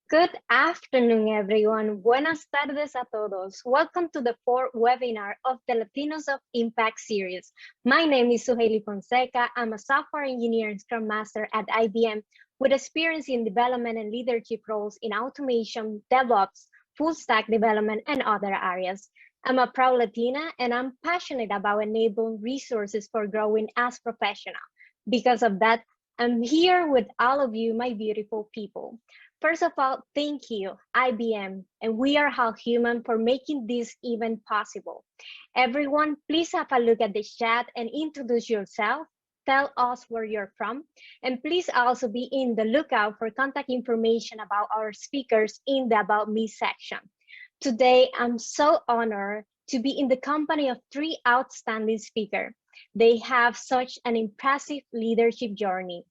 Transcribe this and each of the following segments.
Good afternoon, everyone. Buenas tardes a todos. Welcome to the fourth webinar of the Latinos of Impact series. My name is Suhaili Fonseca. I'm a software engineer and Scrum Master at IBM with experience in development and leadership roles in automation, DevOps, full stack development, and other areas. I'm a proud Latina, and I'm passionate about enabling resources for growing as professional. Because of that, I'm here with all of you, my beautiful people. First of all, thank you, IBM, and We Are How Human for making this event possible. Everyone, please have a look at the chat and introduce yourself. Tell us where you're from, and please also be in the lookout for contact information about our speakers in the About Me section. Today, I'm so honored to be in the company of three outstanding speakers. They have such an impressive leadership journey.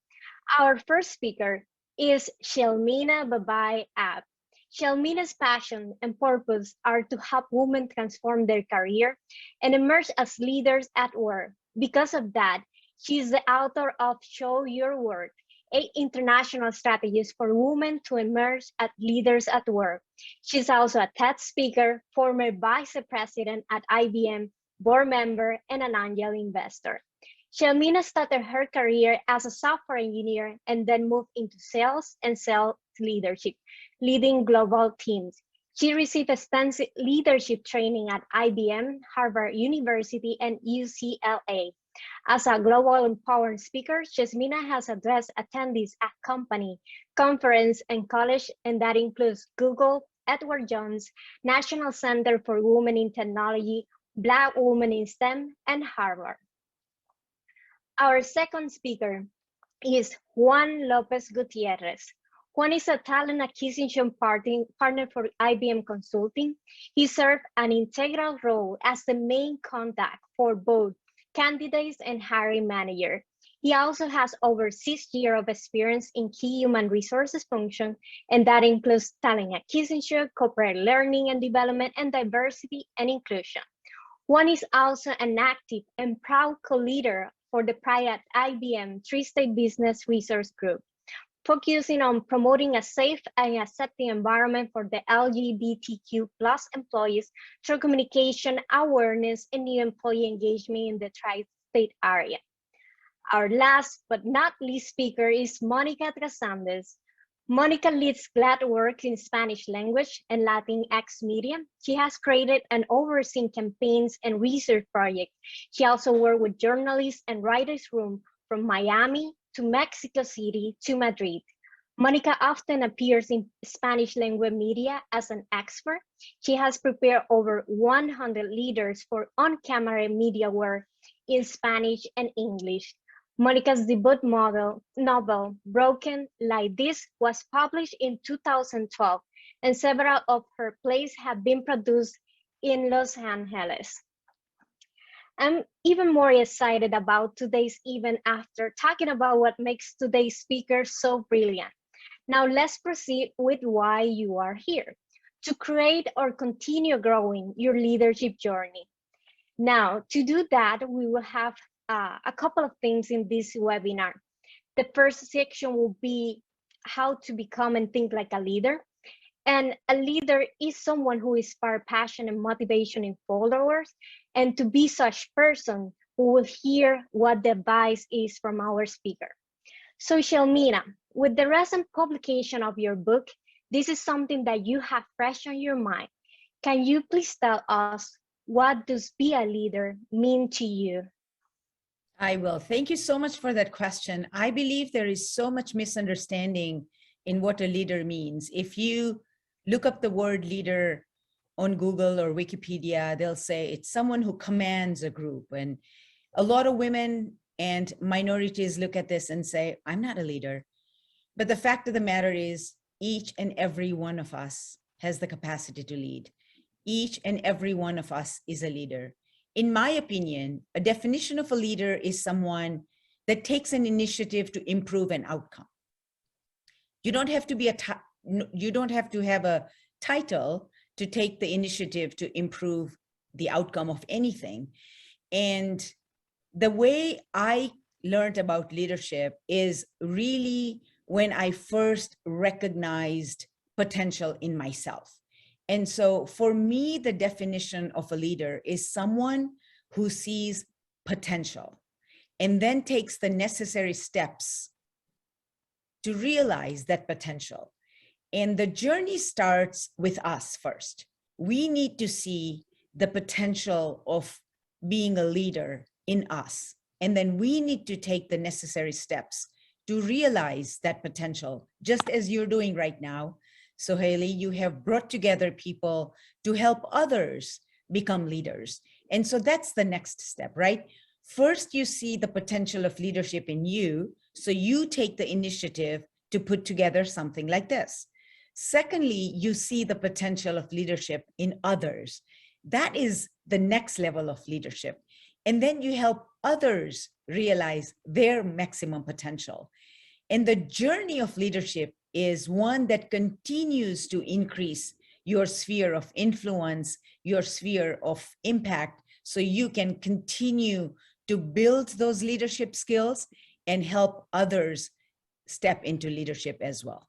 Our first speaker is Shelmina Babai App. Shelmina's passion and purpose are to help women transform their career and emerge as leaders at work. Because of that, she is the author of Show Your Work, 8 international strategies for women to emerge as leaders at work. She's also a TED speaker, former vice president at IBM, board member, and an angel investor. Shelmina started her career as a software engineer and then moved into sales and sales leadership, leading global teams. She received extensive leadership training at IBM, Harvard University, and UCLA. As a global empowered speaker, Shelmina has addressed attendees at company, conference, and college, and that includes Google, Edward Jones, National Center for Women in Technology, Black Women in STEM, and Harvard. Our second speaker is Juan Lopez Gutierrez. Juan is a talent acquisition partner for IBM Consulting. He served an integral role as the main contact for both candidates and hiring manager. He also has over 6 years of experience in key human resources function, and that includes talent acquisition, corporate learning and development, and diversity and inclusion. Juan is also an active and proud co-leader for the Pride at IBM Three-State Business Resource Group, focusing on promoting a safe and accepting environment for the LGBTQ+ employees through communication, awareness, and new employee engagement in the Tri-State area. Our last but not least speaker is Monica Trasandes. Monica leads GladWorks in Spanish language and Latinx media. She has created and overseen campaigns and research projects. She also worked with journalists and writers' room from Miami to Mexico City to Madrid. Monica often appears in Spanish language media as an expert. She has prepared over 100 leaders for on-camera media work in Spanish and English. Monica's debut novel, Broken Like This, was published in 2012, and several of her plays have been produced in Los Angeles. I'm even more excited about today's event after talking about what makes today's speaker so brilliant. Now let's proceed with why you are here, to create or continue growing your leadership journey. Now, to do that, we will have a couple of things in this webinar. The first section will be how to become and think like a leader. And a leader is someone who inspires passion and motivation in followers. And to be such person, we will hear what the advice is from our speaker. So Shelmina, with the recent publication of your book, this is something that you have fresh on your mind. Can you please tell us, what does be a leader mean to you? I will. Thank you so much for that question. I believe there is so much misunderstanding in what a leader means. If you look up the word leader on Google or Wikipedia, they'll say it's someone who commands a group. And a lot of women and minorities look at this and say, I'm not a leader. But the fact of the matter is, each and every one of us has the capacity to lead. Each and every one of us is a leader. In my opinion, a definition of a leader is someone that takes an initiative to improve an outcome. You don't have to be you don't have to have a title to take the initiative to improve the outcome of anything. And the way I learned about leadership is really when I first recognized potential in myself. And so for me, the definition of a leader is someone who sees potential and then takes the necessary steps to realize that potential. And the journey starts with us first. We need to see the potential of being a leader in us. And then we need to take the necessary steps to realize that potential, just as you're doing right now. So Haley, you have brought together people to help others become leaders. And so that's the next step, right? First, you see the potential of leadership in you. So you take the initiative to put together something like this. Secondly, you see the potential of leadership in others. That is the next level of leadership. And then you help others realize their maximum potential. And the journey of leadership is one that continues to increase your sphere of influence, your sphere of impact, so you can continue to build those leadership skills and help others step into leadership as well.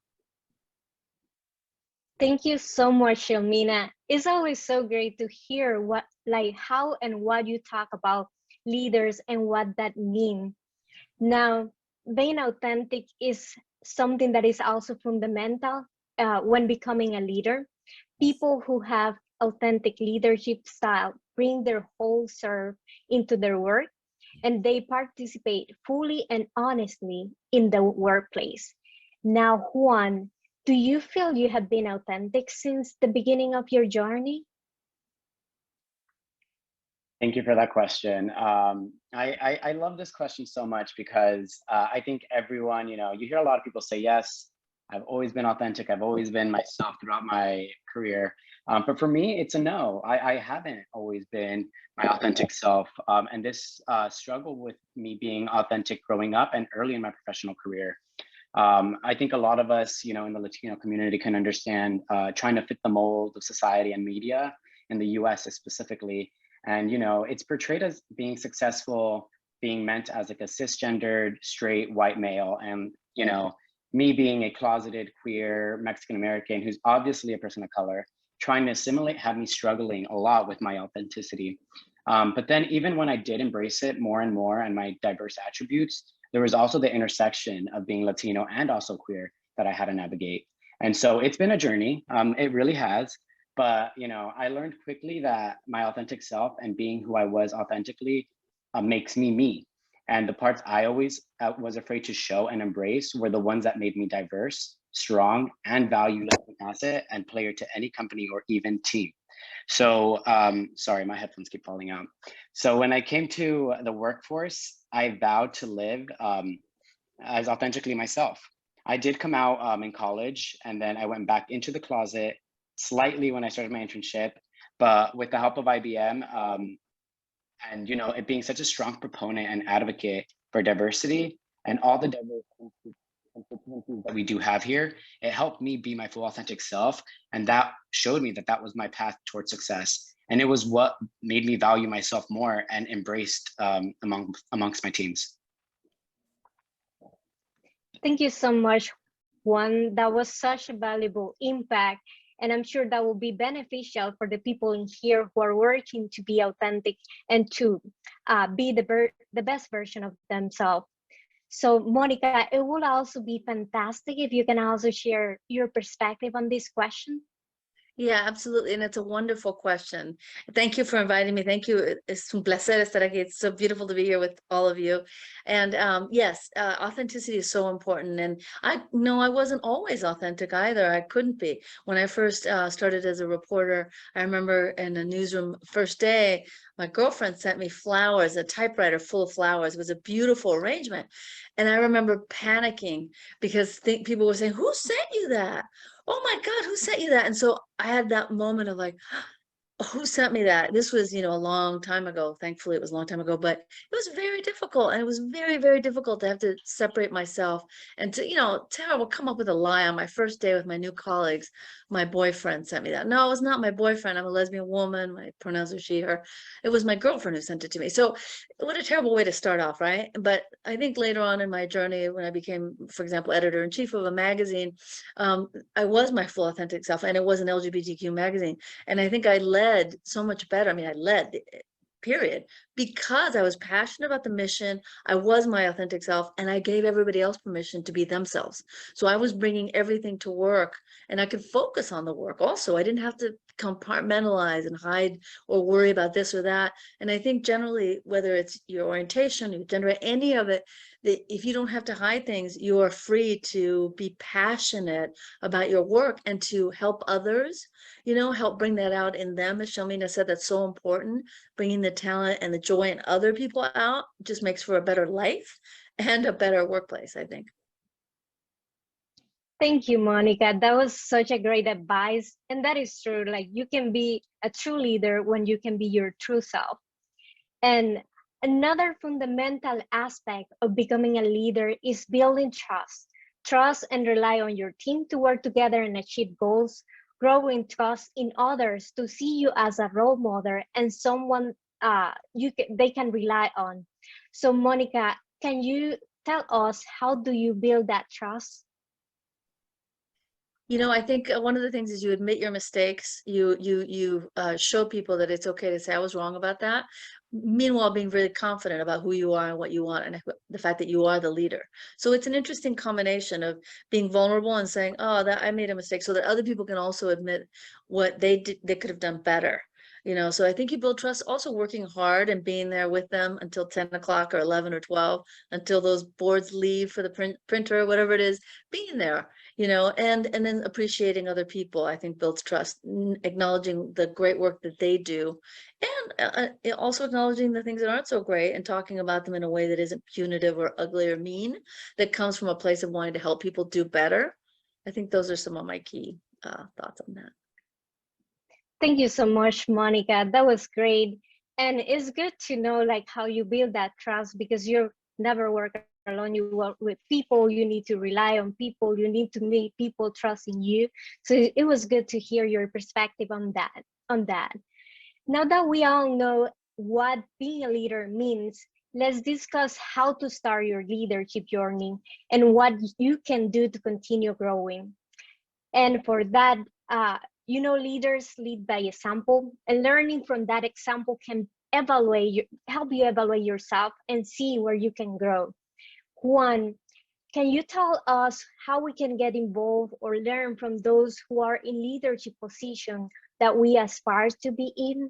Thank you so much, Shelmina. It's always so great to hear how and what you talk about leaders and what that means. Now, being authentic is something that is also fundamental when becoming a leader. People who have authentic leadership style bring their whole self into their work, and they participate fully and honestly in the workplace. Now, Juan, do you feel you have been authentic since the beginning of your journey? Thank you for that question. I love this question so much because I think everyone, you hear a lot of people say, yes, I've always been authentic. I've always been myself throughout my career. But for me, it's a no. I haven't always been my authentic self. And this struggle with me being authentic growing up and early in my professional career. I think a lot of us, in the Latino community can understand trying to fit the mold of society and media in the US specifically. And, it's portrayed as being successful, being meant as like a cisgendered, straight, white male. And, me being a closeted, queer, Mexican-American, who's obviously a person of color, trying to assimilate had me struggling a lot with my authenticity. But then even when I did embrace it more and more and my diverse attributes, there was also the intersection of being Latino and also queer that I had to navigate. And so it's been a journey. It really has. But, I learned quickly that my authentic self and being who I was authentically makes me me. And the parts I always was afraid to show and embrace were the ones that made me diverse, strong, and valued as an asset and player to any company or even team. So, sorry, my headphones keep falling out. So when I came to the workforce, I vowed to live as authentically myself. I did come out in college, and then I went back into the closet slightly when I started my internship, but with the help of IBM, and it being such a strong proponent and advocate for diversity and all the diverse constituencies that we do have here, it helped me be my full authentic self, and that showed me that that was my path towards success, and it was what made me value myself more and embraced amongst my teams. Thank you so much, Juan. That was such a valuable impact. And I'm sure that will be beneficial for the people in here who are working to be authentic and to be the best version of themselves. So Monica, it would also be fantastic if you can also share your perspective on this question. Yeah, absolutely. And it's a wonderful question. Thank you for inviting me. Thank you. Es un placer estar aquí. It's so beautiful to be here with all of you. And yes, authenticity is so important. And I wasn't always authentic either. I couldn't be. When I first started as a reporter, I remember in a newsroom first day, my girlfriend sent me flowers, a typewriter full of flowers. It was a beautiful arrangement. And I remember panicking because people were saying, "Who sent you that? Oh my God, who sent you that?" And so I had that moment of like, who sent me that? This was, a long time ago. Thankfully, it was a long time ago, but it was very difficult. And it was very, very difficult to have to separate myself and to, terrible, come up with a lie on my first day with my new colleagues. My boyfriend sent me that. No, it was not my boyfriend. I'm a lesbian woman. My pronouns are she, her. It was my girlfriend who sent it to me. So what a terrible way to start off, right? But I think later on in my journey, when I became, for example, editor-in-chief of a magazine, I was my full authentic self, and it was an LGBTQ magazine. And I think I led so much better. I mean, I led, period, because I was passionate about the mission. I was my authentic self, and I gave everybody else permission to be themselves. So I was bringing everything to work, and I could focus on the work also. I didn't have to compartmentalize and hide or worry about this or that. And I think generally, whether it's your orientation, your gender, any of it, that if you don't have to hide things, you are free to be passionate about your work and to help others, help bring that out in them. As Shalmina said, that's so important. Bringing the talent and the joy in other people out just makes for a better life and a better workplace, I think. Thank you, Monica. That was such a great advice. And that is true. Like, you can be a true leader when you can be your true self. And another fundamental aspect of becoming a leader is building trust. Trust and rely on your team to work together and achieve goals, growing trust in others to see you as a role model and someone they can rely on. So Monica, can you tell us, how do you build that trust? I think one of the things is you admit your mistakes. You show people that it's okay to say, I was wrong about that. Meanwhile, being really confident about who you are and what you want, and the fact that you are the leader. So it's an interesting combination of being vulnerable and saying, oh, that I made a mistake, so that other people can also admit what they did, they could have done better. So I think you build trust also working hard and being there with them until 10 o'clock or 11 or 12, until those boards leave for the printer or whatever it is, being there, and then appreciating other people, I think builds trust, acknowledging the great work that they do, and also acknowledging the things that aren't so great and talking about them in a way that isn't punitive or ugly or mean, that comes from a place of wanting to help people do better. I think those are some of my key thoughts on that. Thank you so much, Monica. That was great. And it's good to know like how you build that trust, because you're never work alone. You work with people, you need to rely on people, you need to make people trust in you. So it was good to hear your perspective on that. Now that we all know what being a leader means, let's discuss how to start your leadership journey and what you can do to continue growing. And for that, leaders lead by example, and learning from that example can help you evaluate yourself and see where you can grow. Juan, can you tell us how we can get involved or learn from those who are in leadership position that we aspire to be in?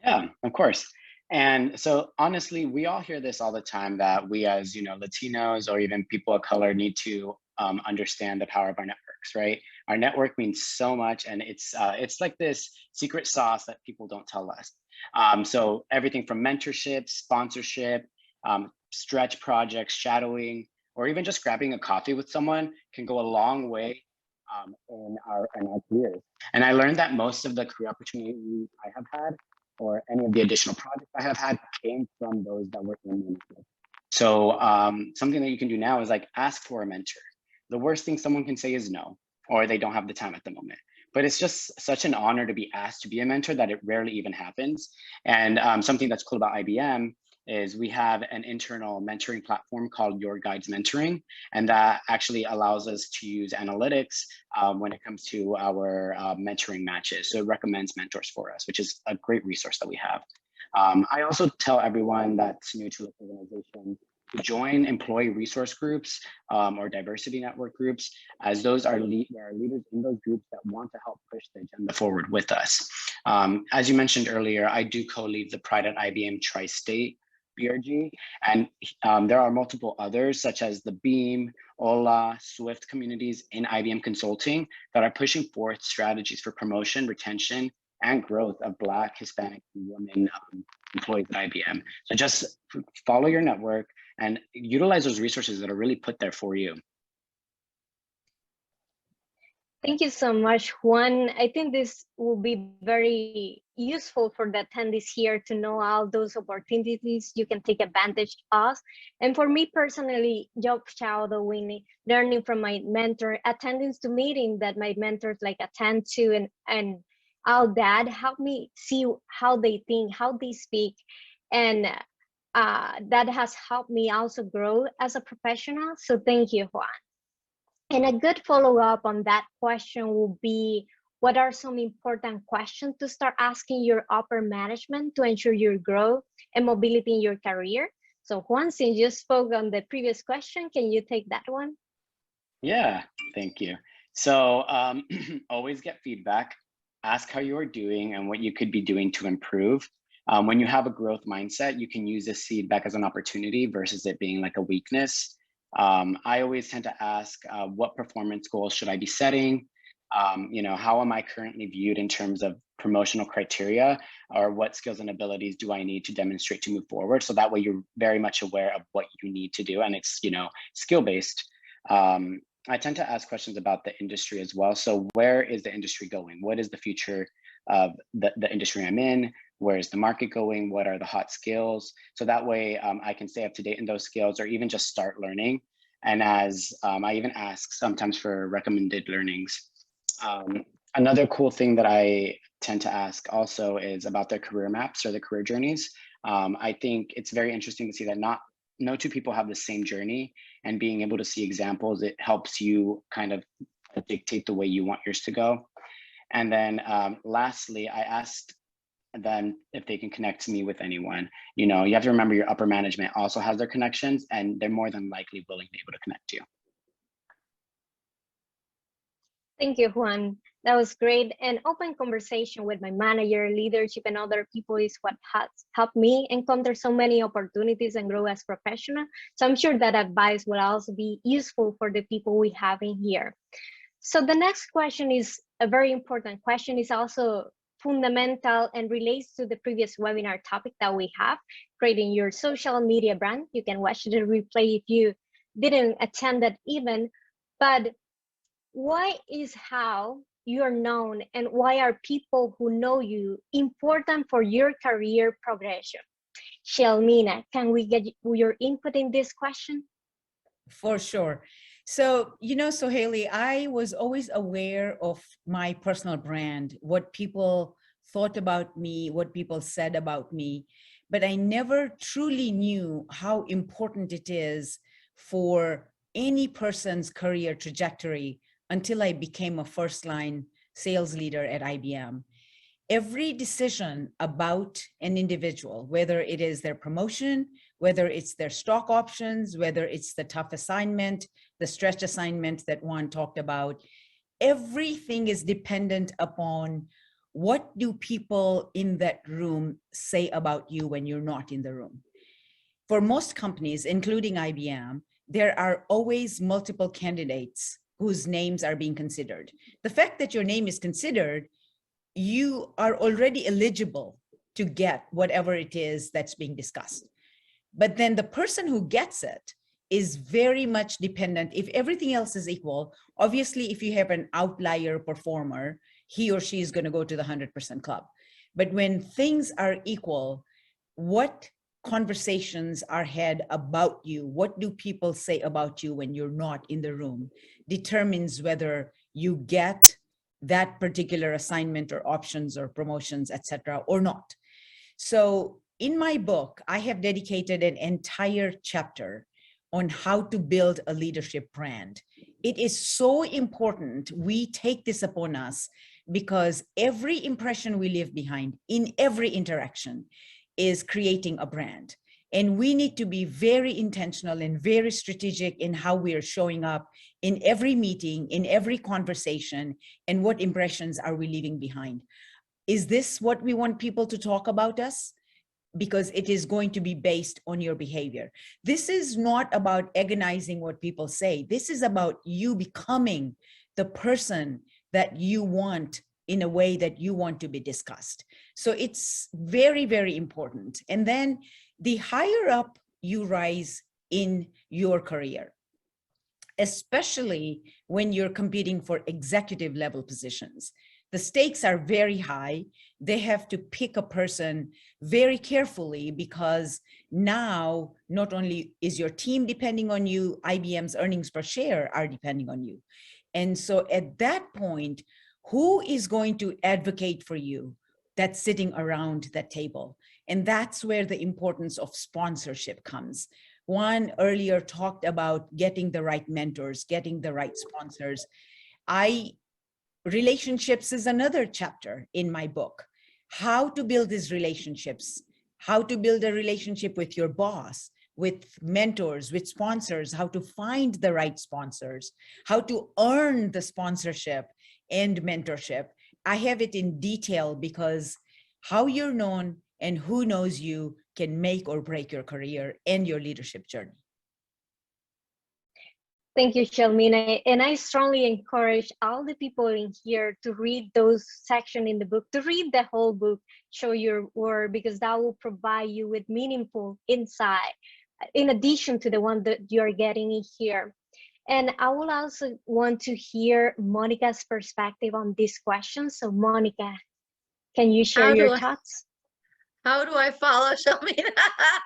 Yeah, of course. And so honestly, we all hear this all the time, that we as Latinos or even people of color need to understand the power of our networks, right? Our network means so much, and it's like this secret sauce that people don't tell us. So everything from mentorship, sponsorship, stretch projects, shadowing, or even just grabbing a coffee with someone can go a long way in our careers. And I learned that most of the career opportunities I have had, or any of the additional projects I have had, came from those that were in the network. So something that you can do now is like ask for a mentor. The worst thing someone can say is no, or they don't have the time at the moment. But it's just such an honor to be asked to be a mentor that it rarely even happens. And something that's cool about IBM is we have an internal mentoring platform called Your Guides Mentoring, and that actually allows us to use analytics when it comes to our mentoring matches. So it recommends mentors for us, which is a great resource that we have. I also tell everyone that's new to the organization to join employee resource groups or diversity network groups, as those are there are leaders in those groups that want to help push the agenda forward with us. As you mentioned earlier, I do co-lead the Pride at IBM Tri-State BRG, and there are multiple others such as the Beam, Ola, Swift communities in IBM Consulting that are pushing forth strategies for promotion, retention, and growth of Black, Hispanic, and women employees at IBM. So just follow your network and utilize those resources that are really put there for you. Thank you so much, Juan. I think this will be very useful for the attendees here to know all those opportunities you can take advantage of. And for me personally, job shadowing, learning from my mentor, attending to meetings that my mentors like attend to, and all that helped me see how they think, how they speak, and that has helped me also grow as a professional. So thank you, Juan. And a good follow-up on that question will be, what are some important questions to start asking your upper management to ensure your growth and mobility in your career? So Juan, since you spoke on the previous question, can you take that one? Yeah, thank you. So always get feedback, ask how you are doing and what you could be doing to improve. When you have a growth mindset, you can use this feedback as an opportunity versus it being like a weakness. I always tend to ask, what performance goals should I be setting? How am I currently viewed in terms of promotional criteria, or what skills and abilities do I need to demonstrate to move forward? So that way you're very much aware of what you need to do, and it's skill-based. I tend to ask questions about the industry as well. So where is the industry going? What is the future of the industry I'm in? Where is the market going? What are the hot skills? So that way I can stay up to date in those skills, or even just start learning. And as I even ask sometimes for recommended learnings. Another cool thing that I tend to ask also is about their career maps or their career journeys. I think it's very interesting to see that no two people have the same journey, and being able to see examples, it helps you kind of dictate the way you want yours to go. And then lastly, I asked them if they can connect me with anyone. You have to remember your upper management also has their connections, and they're more than likely willing to be able to connect you. Thank you, Juan. That was great. And open conversation with my manager, leadership, and other people is what has helped me encounter so many opportunities and grow as professional. So I'm sure that advice will also be useful for the people we have in here. So the next question is a very important question. It's also fundamental and relates to the previous webinar topic that we have, creating your social media brand. You can watch the replay if you didn't attend that event, but why is how you're known, and why are people who know you important for your career progression? Shelmina, can we get your input in this question? For sure. So, Sohaili, I was always aware of my personal brand, what people thought about me, what people said about me, but I never truly knew how important it is for any person's career trajectory until I became a first-line sales leader at IBM. Every decision about an individual, whether it is their promotion, whether it's their stock options, whether it's the tough assignment, the stretch assignment that Juan talked about, everything is dependent upon what do people in that room say about you when you're not in the room. For most companies, including IBM, there are always multiple candidates whose names are being considered. The fact that your name is considered, you are already eligible to get whatever it is that's being discussed. But then the person who gets it is very much dependent. If everything else is equal, obviously, if you have an outlier performer, he or she is going to go to the 100% club. But when things are equal, what conversations are had about you, what do people say about you when you're not in the room, determines whether you get that particular assignment or options or promotions, etc., or not. So in my book, I have dedicated an entire chapter on how to build a leadership brand. It is so important we take this upon us, because every impression we leave behind in every interaction is creating a brand. And we need to be very intentional and very strategic in how we are showing up in every meeting, in every conversation, and what impressions are we leaving behind. Is this what we want people to talk about us? Because it is going to be based on your behavior. This is not about agonizing what people say. This is about you becoming the person that you want in a way that you want to be discussed. So it's very, very important. And then the higher up you rise in your career, especially when you're competing for executive level positions. The stakes are very high. They have to pick a person very carefully because now not only is your team depending on you, IBM's earnings per share are depending on you. And so at that point, who is going to advocate for you that's sitting around that table? And that's where the importance of sponsorship comes. Juan earlier talked about getting the right mentors, getting the right sponsors. Relationships is another chapter in my book. How to build these relationships, how to build a relationship with your boss, with mentors, with sponsors, how to find the right sponsors, how to earn the sponsorship and mentorship. I have it in detail because how you're known and who knows you can make or break your career and your leadership journey. Thank you, Shalmina. And I strongly encourage all the people in here to read those sections in the book, to read the whole book, show your work, because that will provide you with meaningful insight in addition to the one that you're getting in here. And I will also want to hear Monica's perspective on this question. So Monica, can you share your thoughts? How do I follow Shalmina?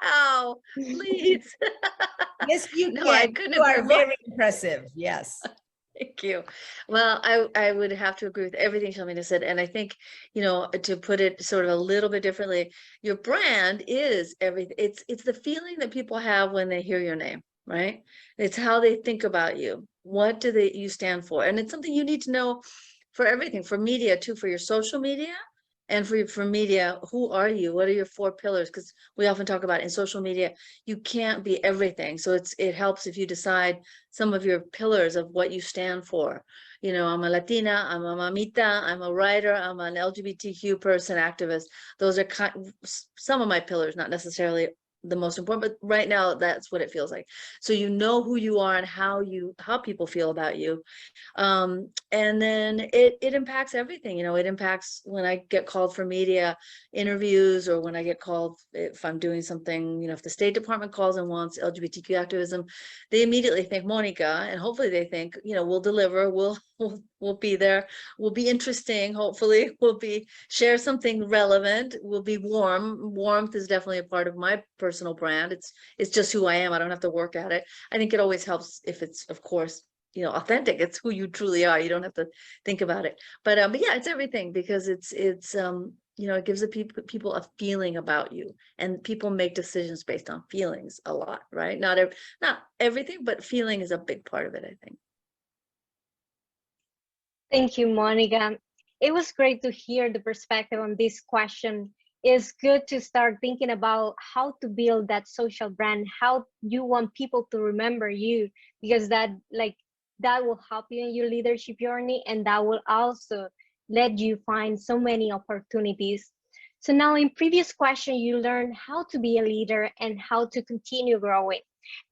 How? Please. Yes, you No, can. I couldn't You are agree more. very impressive. Yes. Thank you. Well, I would have to agree with everything Shalmina said. And I think, you know, to put it sort of a little bit differently, your brand is everything. It's the feeling that people have when they hear your name, right? It's how they think about you. What do you stand for? And it's something you need to know for everything, for media too, for your social media. And for media, who are you? What are your 4 pillars? Because we often talk about in social media, you can't be everything. So it helps if you decide some of your pillars of what you stand for. You know, I'm a Latina, I'm a mamita, I'm a writer, I'm an LGBTQ person activist. Those are some of my pillars, not necessarily the most important, but right now that's what it feels like. So you know who you are and how people feel about you. And then it impacts everything. You know, it impacts when I get called for media interviews, or when I get called, if I'm doing something, you know, if the State Department calls and wants LGBTQ activism, they immediately think Monica, and hopefully they think, you know, we'll deliver, we'll be there, we'll be interesting, hopefully we'll share something relevant, we'll be warm. Warmth is definitely a part of my personal brand. It's just who I am. I don't have to work at it. I think it always helps if it's, of course, you know, authentic. It's who you truly are. You don't have to think about it. But yeah, it's everything, because it's you know, it gives the people a feeling about you, and people make decisions based on feelings a lot, right? Not everything, but feeling is a big part of it, I think. Thank you, Monica. It was great to hear the perspective on this question. It's good to start thinking about how to build that social brand, how you want people to remember you, because that will help you in your leadership journey, and that will also let you find so many opportunities. So now, in previous question, you learned how to be a leader and how to continue growing.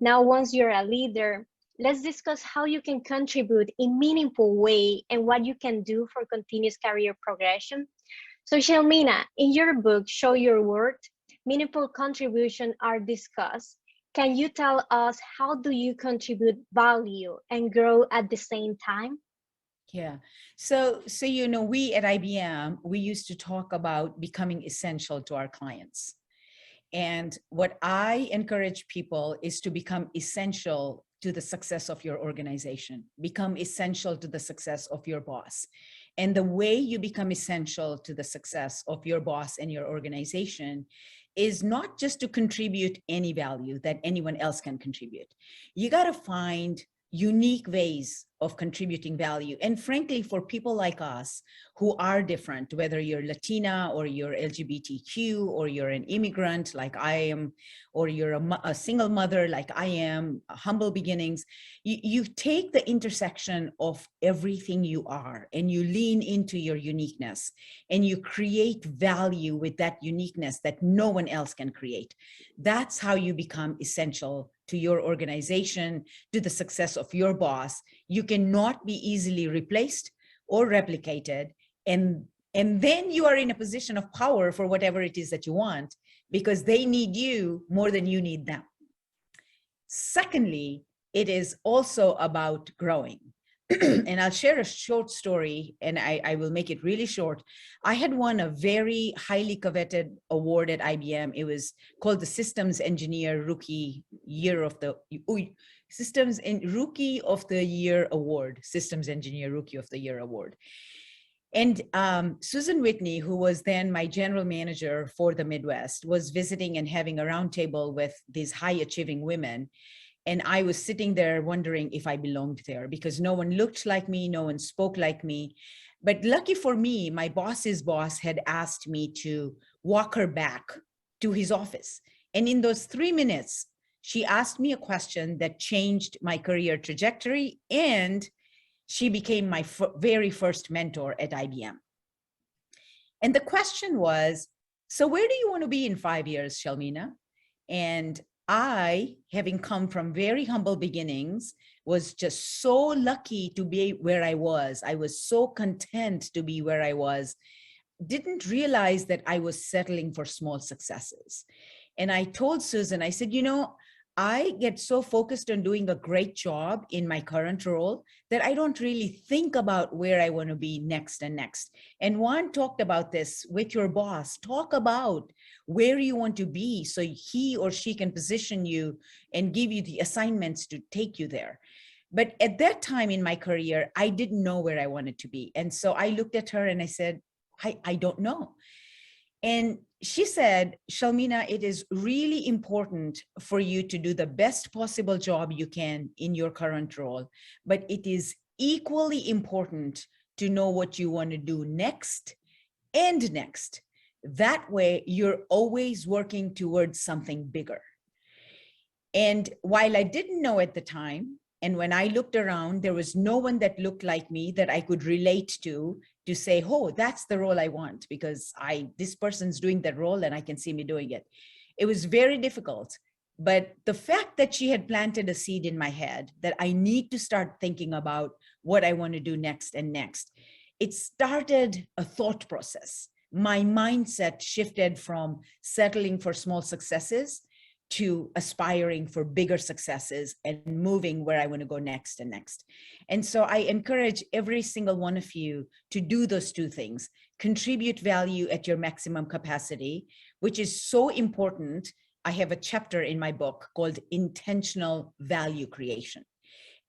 Now, once you're a leader, let's discuss how you can contribute in meaningful way and what you can do for continuous career progression. So Shalmina, in your book, Show Your Worth, meaningful contribution are discussed. Can you tell us how do you contribute value and grow at the same time? Yeah. So you know, we at IBM, we used to talk about becoming essential to our clients. And what I encourage people is to become essential to the success of your organization, become essential to the success of your boss. And the way you become essential to the success of your boss and your organization is not just to contribute any value that anyone else can contribute. You got to find unique ways of contributing value. And frankly, for people like us who are different, whether you're Latina or you're LGBTQ, or you're an immigrant like I am, or you're a single mother like I am, humble beginnings, you take the intersection of everything you are and you lean into your uniqueness and you create value with that uniqueness that no one else can create. That's how you become essential to your organization, to the success of your boss. You cannot be easily replaced or replicated. And then you are in a position of power for whatever it is that you want, because they need you more than you need them. Secondly, it is also about growing. And I'll share a short story, and I will make it really short. I had won a very highly coveted award at IBM. It was called the Systems Engineer Rookie Year of the Rookie of the Year Award, Systems Engineer Rookie of the Year Award. And Susan Whitney, who was then my general manager for the Midwest, was visiting and having a roundtable with these high achieving women. And I was sitting there wondering if I belonged there, because no one looked like me, no one spoke like me. But lucky for me, my boss's boss had asked me to walk her back to his office. And in those 3 minutes, she asked me a question that changed my career trajectory, and she became my very first mentor at IBM. And the question was, so where do you want to be in 5 years, Shalmina? And I, having come from very humble beginnings, was just so lucky to be where I was. I was so content to be where I was, didn't realize that I was settling for small successes. And I told Susan, I said, you know, I get so focused on doing a great job in my current role that I don't really think about where I want to be next and next. And Juan talked about this with your boss. Talk about where you want to be so he or she can position you and give you the assignments to take you there. But at that time in my career, I didn't know where I wanted to be. And so I looked at her and I said, I don't know. And she said, Shalmina, it is really important for you to do the best possible job you can in your current role, but it is equally important to know what you want to do next and next. That way, you're always working towards something bigger. And while I didn't know at the time, and when I looked around, there was no one that looked like me that I could relate to say, oh, that's the role I want, because this person's doing that role and I can see me doing it. It was very difficult. But the fact that she had planted a seed in my head that I need to start thinking about what I want to do next and next, it started a thought process. My mindset shifted from settling for small successes to aspiring for bigger successes and moving where I want to go next and next. And so I encourage every single one of you to do those two things: contribute value at your maximum capacity, which is so important. I have a chapter in my book called Intentional Value Creation.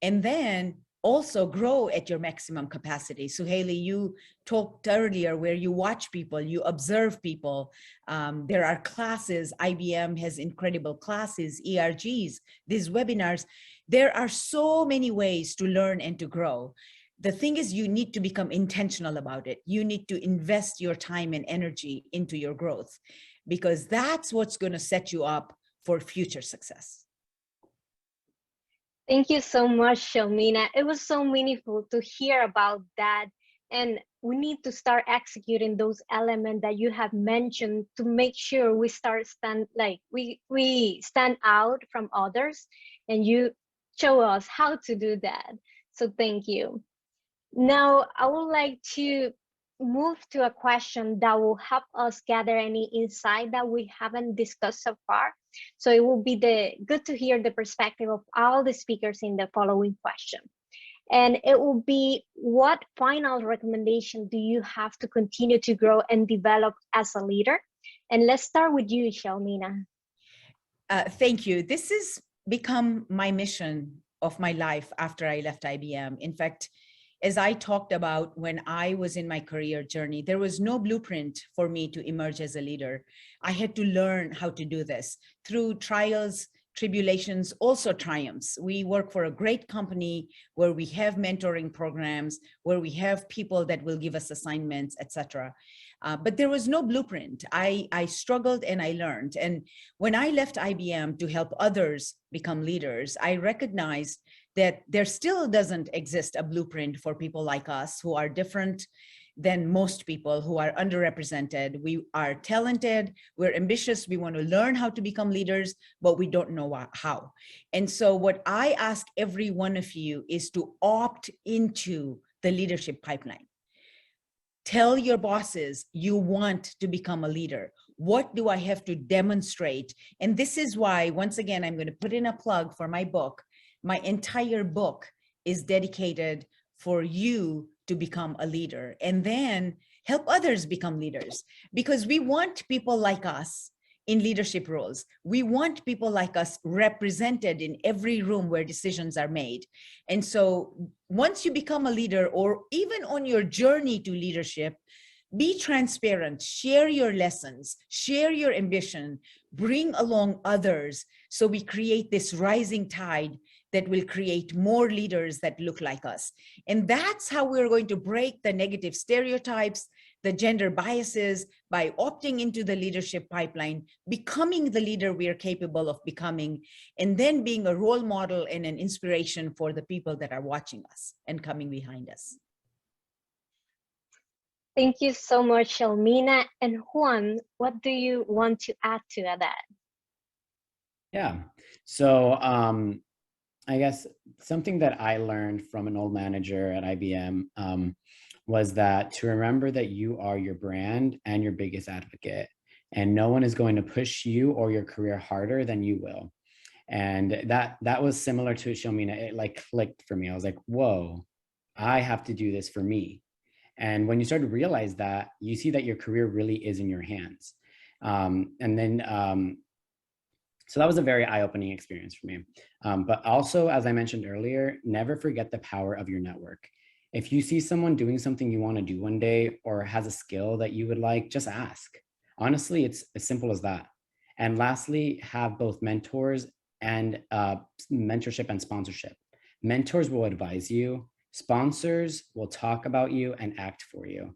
And then also grow at your maximum capacity. So Haley, you talked earlier where you watch people, you observe people. There are classes, IBM has incredible classes, ERGs, these webinars. There are so many ways to learn and to grow. The thing is, you need to become intentional about it. You need to invest your time and energy into your growth, because that's what's going to set you up for future success. Thank you so much, Shalmina. It was so meaningful to hear about that. And we need to start executing those elements that you have mentioned to make sure we we stand out from others, and you show us how to do that. So thank you. Now, I would like to move to a question that will help us gather any insight that we haven't discussed so far. So it will be good to hear the perspective of all the speakers in the following question. And it will be, what final recommendation do you have to continue to grow and develop as a leader? And let's start with you, Shalmina. Thank you. This has become my mission of my life after I left IBM. In fact, as I talked about when I was in my career journey, there was no blueprint for me to emerge as a leader. I had to learn how to do this through trials, tribulations, also triumphs. We work for a great company where we have mentoring programs, where we have people that will give us assignments, etc. But there was no blueprint. I struggled and I learned. And when I left IBM to help others become leaders, I recognized that there still doesn't exist a blueprint for people like us who are different than most people, who are underrepresented. We are talented, we're ambitious, we want to learn how to become leaders, but we don't know how. And so what I ask every one of you is to opt into the leadership pipeline. Tell your bosses you want to become a leader. What do I have to demonstrate? And this is why, once again, I'm going to put in a plug for my book, my entire book is dedicated for you to become a leader, and then help others become leaders, because we want people like us in leadership roles. We want people like us represented in every room where decisions are made. And so once you become a leader, or even on your journey to leadership, be transparent, share your lessons, share your ambition, bring along others, so we create this rising tide that will create more leaders that look like us. And that's how we're going to break the negative stereotypes, the gender biases, by opting into the leadership pipeline, becoming the leader we are capable of becoming, and then being a role model and an inspiration for the people that are watching us and coming behind us. Thank you so much, Shalmina. And Juan, what do you want to add to that? Yeah. So I guess something that I learned from an old manager at IBM was that to remember that you are your brand and your biggest advocate, and no one is going to push you or your career harder than you will. And that was similar to Shalmina. It like clicked for me. I was like, whoa, I have to do this for me. And when you start to realize that, you see that your career really is in your hands. So that was a very eye-opening experience for me. But also, as I mentioned earlier, never forget the power of your network. If you see someone doing something you want to do one day, or has a skill that you would like, just ask. Honestly, it's as simple as that. And lastly, have both mentors and mentorship and sponsorship. Mentors will advise you. Sponsors will talk about you and act for you.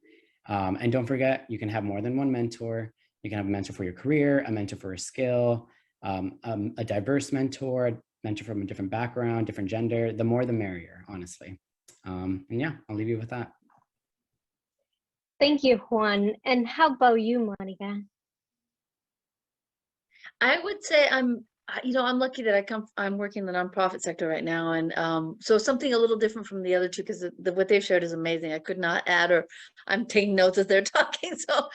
And don't forget, you can have more than one mentor. You can have a mentor for your career, a mentor for a skill, a diverse mentor, a mentor from a different background, different gender. The more the merrier, honestly. And yeah, I'll leave you with that. Thank you, Juan. And how about you, Monica? I would say I'm lucky that I'm working in the nonprofit sector right now. And so something a little different from the other two, because what they've shared is amazing. I could not add, or I'm taking notes as they're talking. So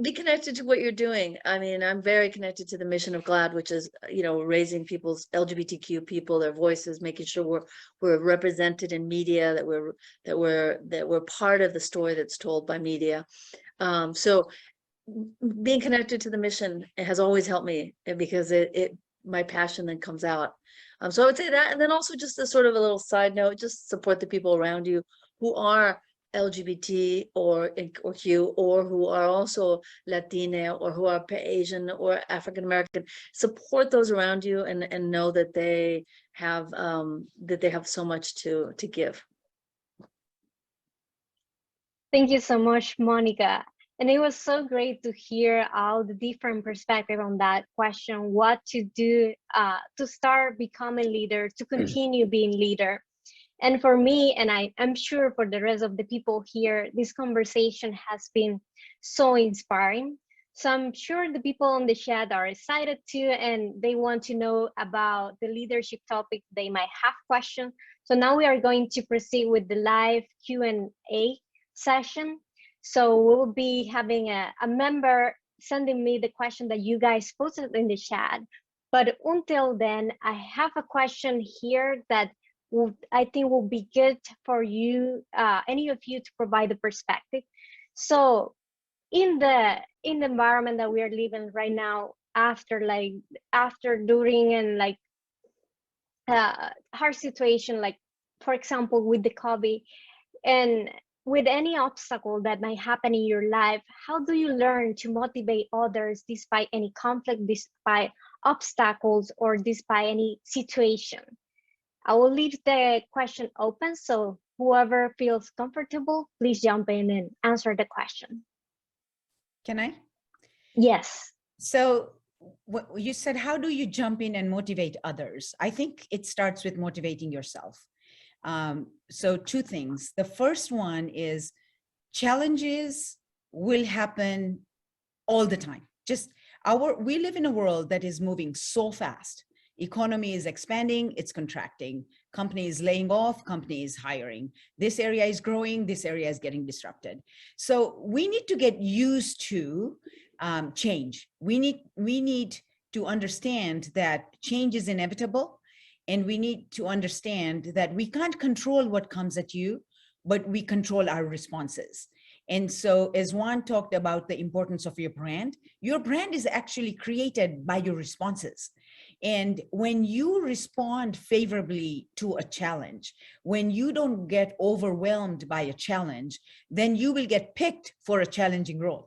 be connected to what you're doing. I mean, I'm very connected to the mission of GLAD, which is, raising people's LGBTQ people, their voices, making sure we're represented in media, that we're part of the story that's told by media. So being connected to the mission, it has always helped me, because my passion then comes out. So I would say that, and then also just a sort of a little side note, just support the people around you who are LGBT or Q, or who are also Latina, or who are Asian or African American. Support those around you, and know that they have so much to give. Thank you so much, Monica. And it was so great to hear all the different perspective on that question, what to do to start becoming leader, to continue being leader. And for me, and I'm sure for the rest of the people here, this conversation has been so inspiring. So I'm sure the people on the chat are excited too, and they want to know about the leadership topic. They might have questions. So now we are going to proceed with the live Q&A session. So we'll be having a member sending me the question that you guys posted in the chat. But until then, I have a question here that I think will be good for you, any of you, to provide the perspective. So in the environment that we are living right now, after, during, and hard situation, like for example with the COVID, and with any obstacle that might happen in your life, how do you learn to motivate others despite any conflict, despite obstacles, or despite any situation? I will leave the question open, so whoever feels comfortable, please jump in and answer the question. Can I? Yes. So what you said, how do you jump in and motivate others? I think it starts with motivating yourself. So two things. The first one is challenges will happen all the time. We live in a world that is moving so fast. Economy is expanding, it's contracting. Companies laying off, companies hiring. This area is growing, this area is getting disrupted. So we need to get used to change. We need to understand that change is inevitable, And we need to understand that we can't control what comes at you, but we control our responses. And so as Juan talked about the importance of your brand is actually created by your responses. And when you respond favorably to a challenge, when you don't get overwhelmed by a challenge, then you will get picked for a challenging role.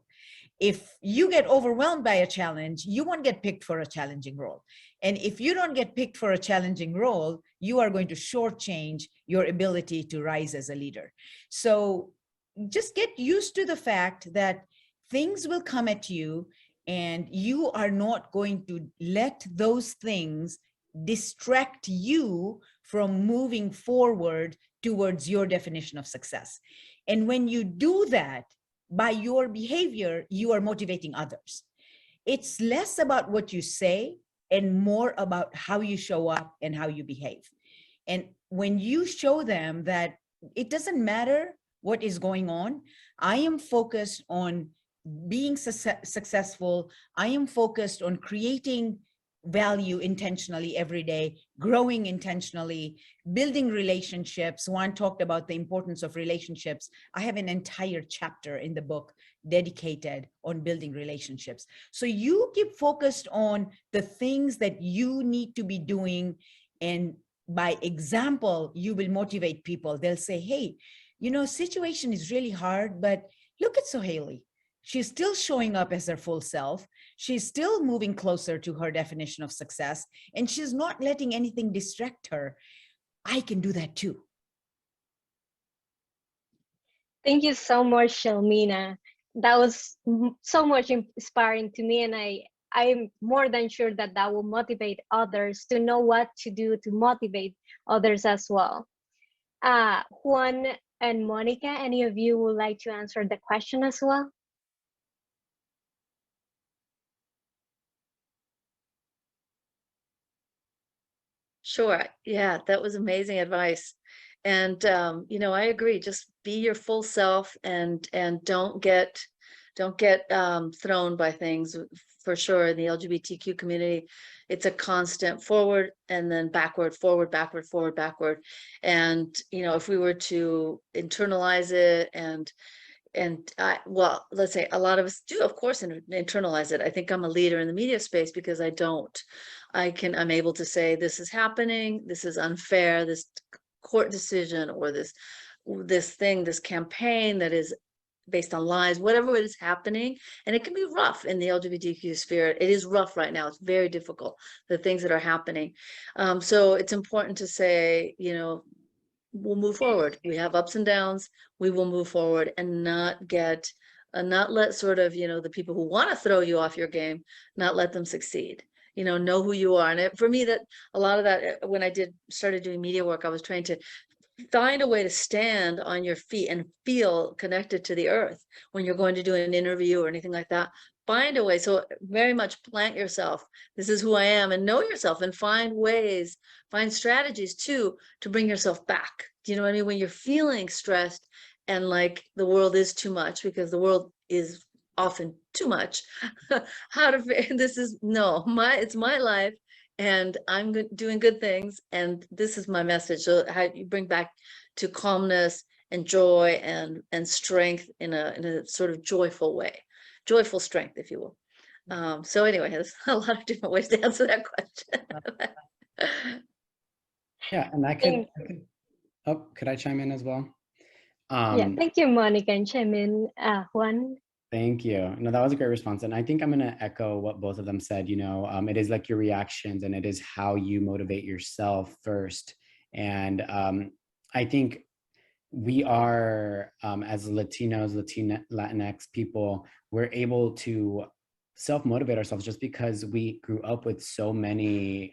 If you get overwhelmed by a challenge, you won't get picked for a challenging role. And if you don't get picked for a challenging role, you are going to shortchange your ability to rise as a leader. So just get used to the fact that things will come at you, and you are not going to let those things distract you from moving forward towards your definition of success. And when you do that, by your behavior, you are motivating others. It's less about what you say and more about how you show up and how you behave. And when you show them that it doesn't matter what is going on, I am focused on being successful. I am focused on creating value intentionally every day, growing intentionally, building relationships. Juan talked about the importance of relationships. I have an entire chapter in the book dedicated on building relationships. So you keep focused on the things that you need to be doing, and by example, you will motivate people. They'll say, hey, you know, situation is really hard, but look at Sohaili. She's still showing up as her full self. She's still moving closer to her definition of success, and she's not letting anything distract her. I can do that too. Thank you so much, Shelmina. That was so much inspiring to me, and I'm more than sure that that will motivate others to know what to do to motivate others as well. Juan and Monica, any of you would like to answer the question as well? Sure. Yeah, that was amazing advice. And you know, I agree. Just be your full self, and don't get thrown by things. For sure, in the LGBTQ community, it's a constant forward and then backward, forward, backward, forward, backward. And you know, if we were to internalize it and well, let's say a lot of us do, of course, internalize it. I think I'm a leader in the media space because I'm able to say, this is happening, this is unfair, this court decision, or this campaign that is based on lies, whatever is happening. And it can be rough in the LGBTQ sphere. It is rough right now. It's very difficult, the things that are happening. So it's important to say, you know, we'll move forward. We have ups and downs. We will move forward and not let sort of, you know, the people who want to throw you off your game, not let them succeed. You know who you are. And for me, that a lot of that, when I started doing media work, I was trying to find a way to stand on your feet and feel connected to the earth when you're going to do an interview or anything like that. Find a way. So very much plant yourself. This is who I am, and know yourself, and find strategies too, to bring yourself back. Do you know what I mean? When you're feeling stressed and like the world is too much, because the world is often too much. It's my life, and I'm doing good things, and this is my message. So how you bring back to calmness and joy and strength in a sort of joyful way. Joyful strength, if you will. So anyway, there's a lot of different ways to answer that question. Yeah, and could I chime in as well? Yeah, thank you, Monica and Chemin. Juan? Thank you. No, that was a great response. And I think I'm going to echo what both of them said. You know, it is like your reactions, and it is how you motivate yourself first. And I think we are, as Latinos, Latinx people, we're able to self-motivate ourselves just because we grew up with so many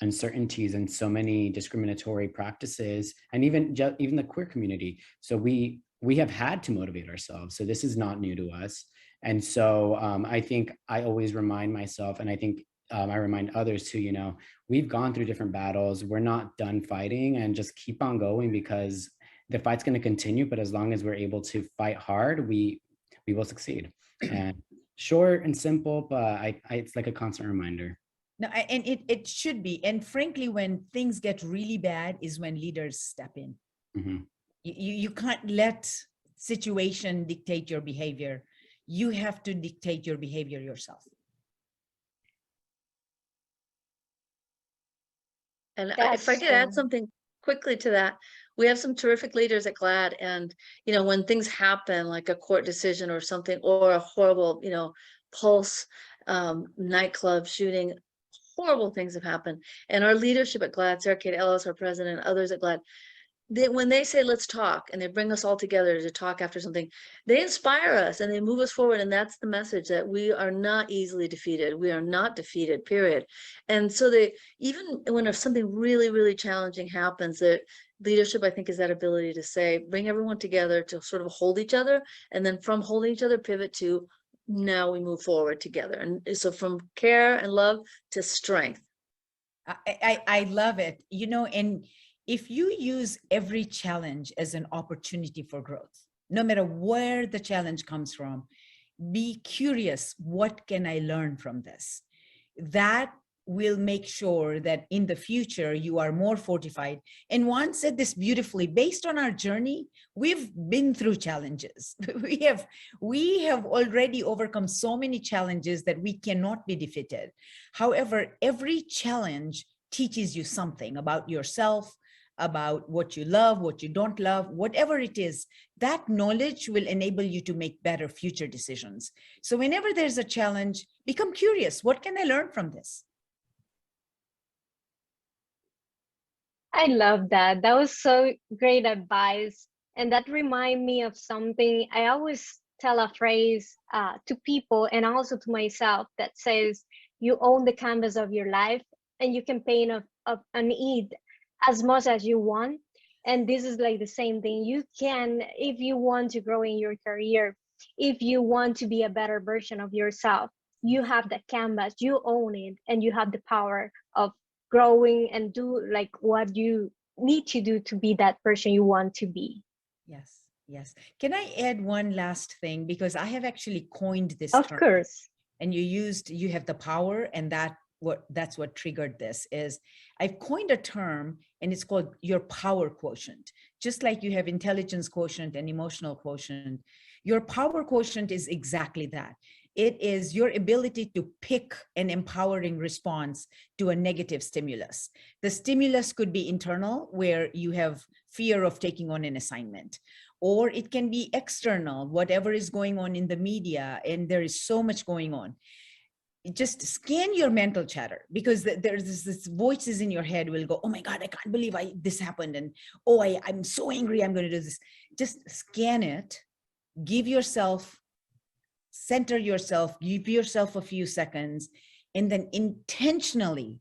uncertainties and so many discriminatory practices, and even the queer community. So we have had to motivate ourselves. So this is not new to us. And so I think I always remind myself, and I think I remind others too, you know, we've gone through different battles. We're not done fighting, and just keep on going, because the fight's going to continue. But as long as we're able to fight hard, we will succeed. And short and simple, but it's like a constant reminder. No, and it should be. And frankly, when things get really bad is when leaders step in. Mhm. You can't let situation dictate your behavior. You have to dictate your behavior yourself. And if I That's could add true. something quickly to that, we have some terrific leaders at GLAD, and when things happen, like a court decision or something, or a horrible, Pulse nightclub shooting, horrible things have happened. And our leadership at GLAD, Sarah Kate Ellis, our president, and others at GLAD, when they say let's talk, and they bring us all together to talk after something, they inspire us and they move us forward. And that's the message, that we are not easily defeated. We are not defeated, period. And so even when if something really, really challenging happens, that leadership, I think, is that ability to say, bring everyone together to sort of hold each other, and then from holding each other, pivot to now we move forward together. And so from care and love to strength. I love it. And if you use every challenge as an opportunity for growth, no matter where the challenge comes from, be curious, what can I learn from this? That will make sure that in the future you are more fortified. And Juan said this beautifully, based on our journey, we've been through challenges. We have already overcome so many challenges that we cannot be defeated. However, every challenge teaches you something about yourself, about what you love, what you don't love, whatever it is. That knowledge will enable you to make better future decisions. So whenever there's a challenge, become curious. What can I learn from this? I love that. That was so great advice. And that remind me of something. I always tell a phrase to people and also to myself that says, you own the canvas of your life and you can paint of an it as much as you want. And this is like the same thing. You can, if you want to grow in your career, if you want to be a better version of yourself, you have that canvas, you own it, and you have the power of growing and do like what you need to do to be that person you want to be. Yes, yes. Can I add one last thing? Because I have actually coined this Of term. course. And you have the power, and that's what triggered this. Is I've coined a term, and it's called your power quotient. Just like you have intelligence quotient and emotional quotient, your power quotient is exactly that. It is your ability to pick an empowering response to a negative stimulus. The stimulus could be internal, where you have fear of taking on an assignment, or it can be external, whatever is going on in the media, and there is so much going on. Just scan your mental chatter, because there's this voices in your head will go, oh my God, I can't believe this happened. And oh, I'm so angry, I'm going to do this. Just scan it, center yourself, give yourself a few seconds, and then intentionally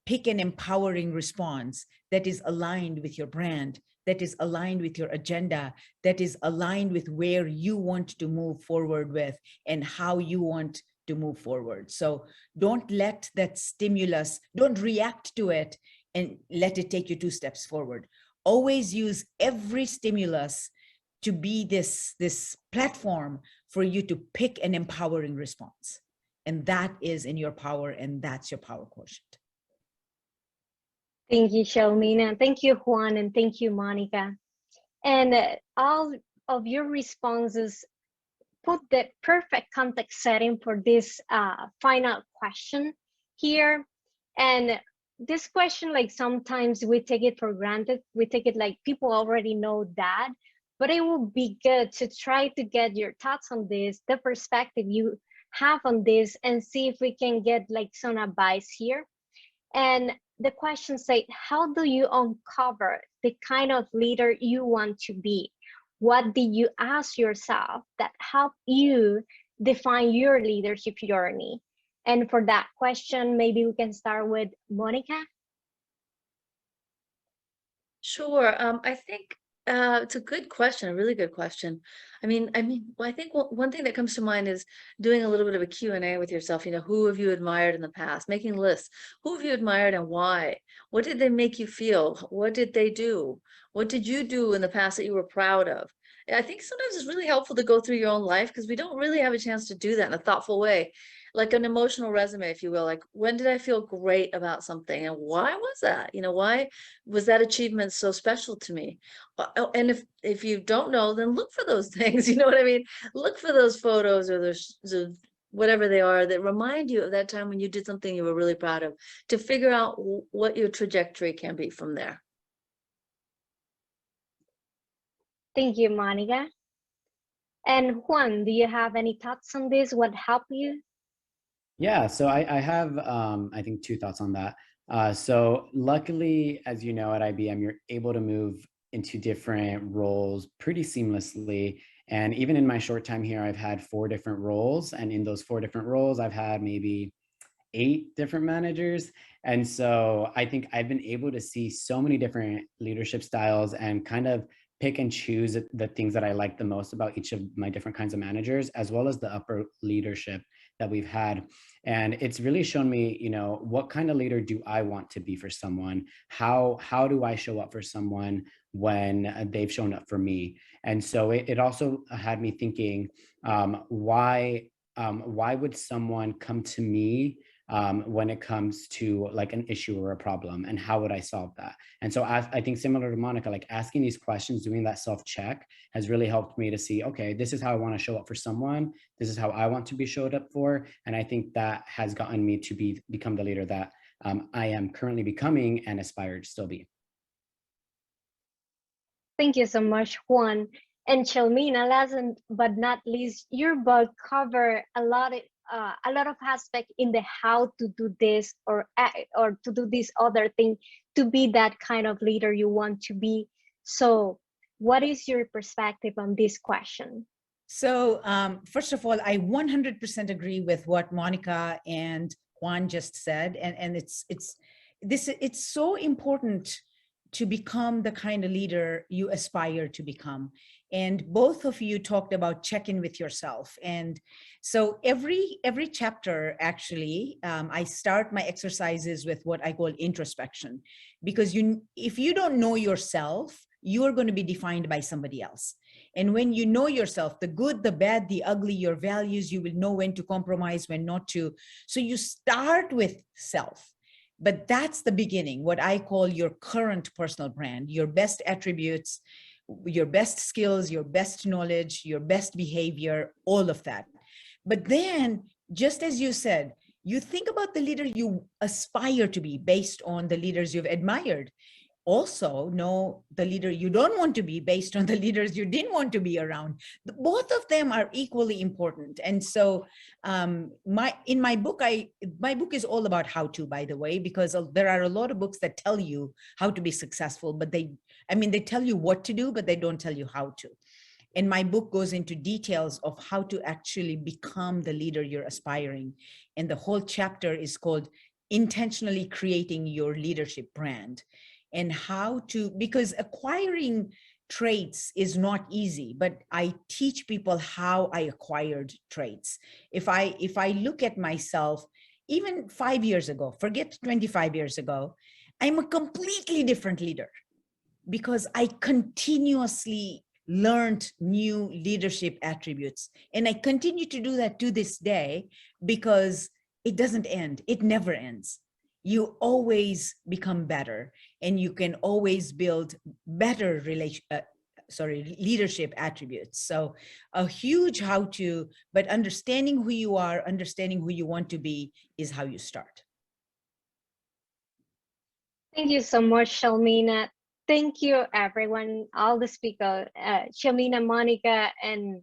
pick an empowering response that is aligned with your brand, that is aligned with your agenda, that is aligned with where you want to move forward with and how you want to move forward. So don't let that stimulus, don't react to it and let it take you 2 steps forward. Always use every stimulus to be this platform for you to pick an empowering response. And that is in your power, and that's your power quotient. Thank you, Shalmina. Thank you, Juan, and thank you, Monica. And all of your responses put the perfect context setting for this final question here. And this question, like sometimes we take it for granted. We take it like people already know that, but it would be good to try to get your thoughts on this, the perspective you have on this, and see if we can get like some advice here. And the question say, how do you uncover the kind of leader you want to be? What did you ask yourself that helped you define your leadership journey? And for that question, maybe we can start with Monica. Sure. I think it's a good question, a really good question. Well, I think one thing that comes to mind is doing a little bit of a Q&A with yourself. Who have you admired in the past? Making lists. Who have you admired and why? What did they make you feel? What did they do? What did you do in the past that you were proud of? I think sometimes it's really helpful to go through your own life, because we don't really have a chance to do that in a thoughtful way. like an emotional resume, if you will, like when did I feel great about something and why was that? You know, why was that achievement so special to me? And if you don't know, then look for those things. You know what I mean? Look for those photos or those whatever they are that remind you of that time when you did something you were really proud of, to figure out what your trajectory can be from there. Thank you, Monica. And Juan, do you have any thoughts on this? What helped you? Yeah, so I have, I think, two thoughts on that. So luckily, as you know, at IBM, you're able to move into different roles pretty seamlessly. And even in my short time here, I've had 4 different roles. And in those 4 different roles, I've had maybe 8 different managers. And so I think I've been able to see so many different leadership styles and kind of pick and choose the things that I like the most about each of my different kinds of managers, as well as the upper leadership that we've had. And it's really shown me, you know, what kind of leader do I want to be for someone? How do I show up for someone when they've shown up for me? And so it also had me thinking, why would someone come to me when it comes to like an issue or a problem, and how would I solve that? And so I think similar to Monica, like asking these questions, doing that self-check has really helped me to see, okay, this is how I want to show up for someone. This is how I want to be showed up for. And I think that has gotten me to become the leader that I am currently becoming and aspire to still be. Thank you so much, Juan. And Chelmina, last but not least, your book cover a lot of aspect in the how to do this or to do this other thing to be that kind of leader you want to be. So what is your perspective on this question? So first of all, I 100% agree with what Monica and Juan just said. And it's so important to become the kind of leader you aspire to become. And both of you talked about check-in with yourself. And so every chapter, actually, I start my exercises with what I call introspection, because if you don't know yourself, you are going to be defined by somebody else. And when you know yourself, the good, the bad, the ugly, your values, you will know when to compromise, when not to. So you start with self. But that's the beginning, what I call your current personal brand, your best attributes, your best skills, your best knowledge, your best behavior, all of that. But then, just as you said, you think about the leader you aspire to be based on the leaders you've admired. Also know the leader you don't want to be based on the leaders you didn't want to be around. Both of them are equally important. And so my book is all about how to, by the way, because there are a lot of books that tell you how to be successful, but they tell you what to do, but they don't tell you how to. And my book goes into details of how to actually become the leader you're aspiring. And the whole chapter is called Intentionally Creating Your Leadership Brand. And how to, because acquiring traits is not easy, but I teach people how I acquired traits. If I look at myself, even 5 years ago, forget 25 years ago, I'm a completely different leader because I continuously learned new leadership attributes. And I continue to do that to this day because it doesn't end. It never ends. You always become better, and you can always build better leadership attributes. So a huge how to, but understanding who you are, understanding who you want to be is how you start. Thank you so much, Shalmina. Thank you, everyone, all the speakers, Shalmina, Monica, and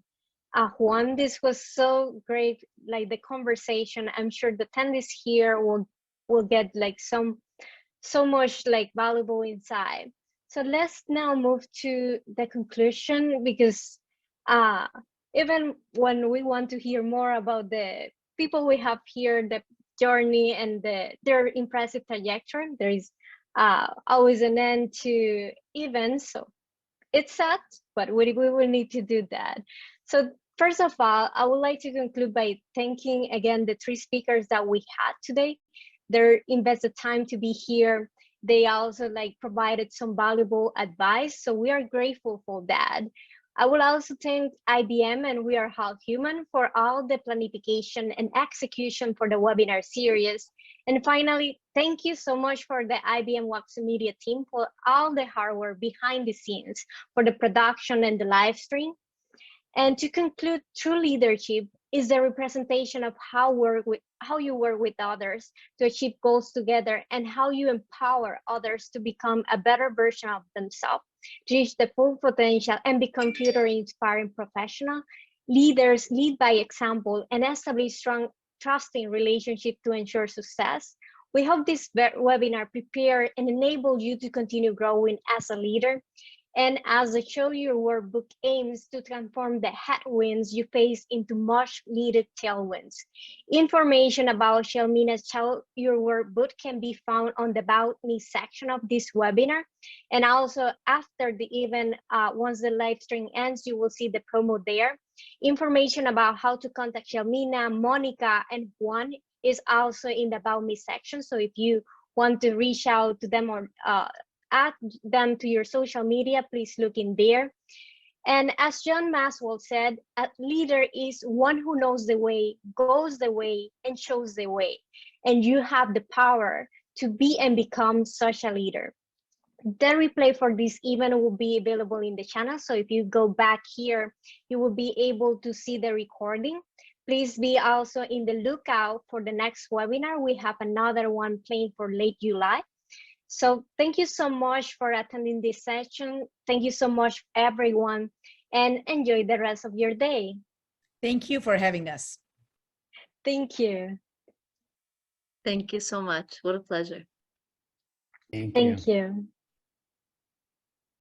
Juan. This was so great, like the conversation. I'm sure the attendees here will get like so much like valuable insight. So let's now move to the conclusion, because even when we want to hear more about the people we have here, the journey and their impressive trajectory, there is always an end to events. So it's sad, but we will need to do that. So first of all, I would like to conclude by thanking again the 3 speakers that we had today. They invested time to be here. They also like provided some valuable advice. So we are grateful for that. I will also thank IBM and We Are All Human for all the planification and execution for the webinar series. And finally, thank you so much for the IBM Wax Media team for all the hard work behind the scenes for the production and the live stream. And to conclude, true leadership is the representation of how you work with others to achieve goals together, and how you empower others to become a better version of themselves, to reach the full potential and become future inspiring professional. Leaders lead by example and establish strong, trusting relationships to ensure success. We hope this webinar prepare and enable you to continue growing as a leader. And as the Show Your Workbook aims to transform the headwinds you face into much needed tailwinds. Information about Shelmina's Show Your Workbook can be found on the About Me section of this webinar. And also after the event, once the live stream ends, you will see the promo there. Information about how to contact Shelmina, Monica, and Juan is also in the About Me section. So if you want to reach out to them or add them to your social media, please look in there. And as John Maswell said, a leader is one who knows the way, goes the way, and shows the way. And you have the power to be and become such a leader. The replay for this event will be available in the channel. So if you go back here, you will be able to see the recording. Please be also in the lookout for the next webinar. We have another one planned for late July. So thank you so much for attending this session. Thank you so much, everyone, and enjoy the rest of your day. Thank you for having us. Thank you. Thank you so much. What a pleasure. Thank you.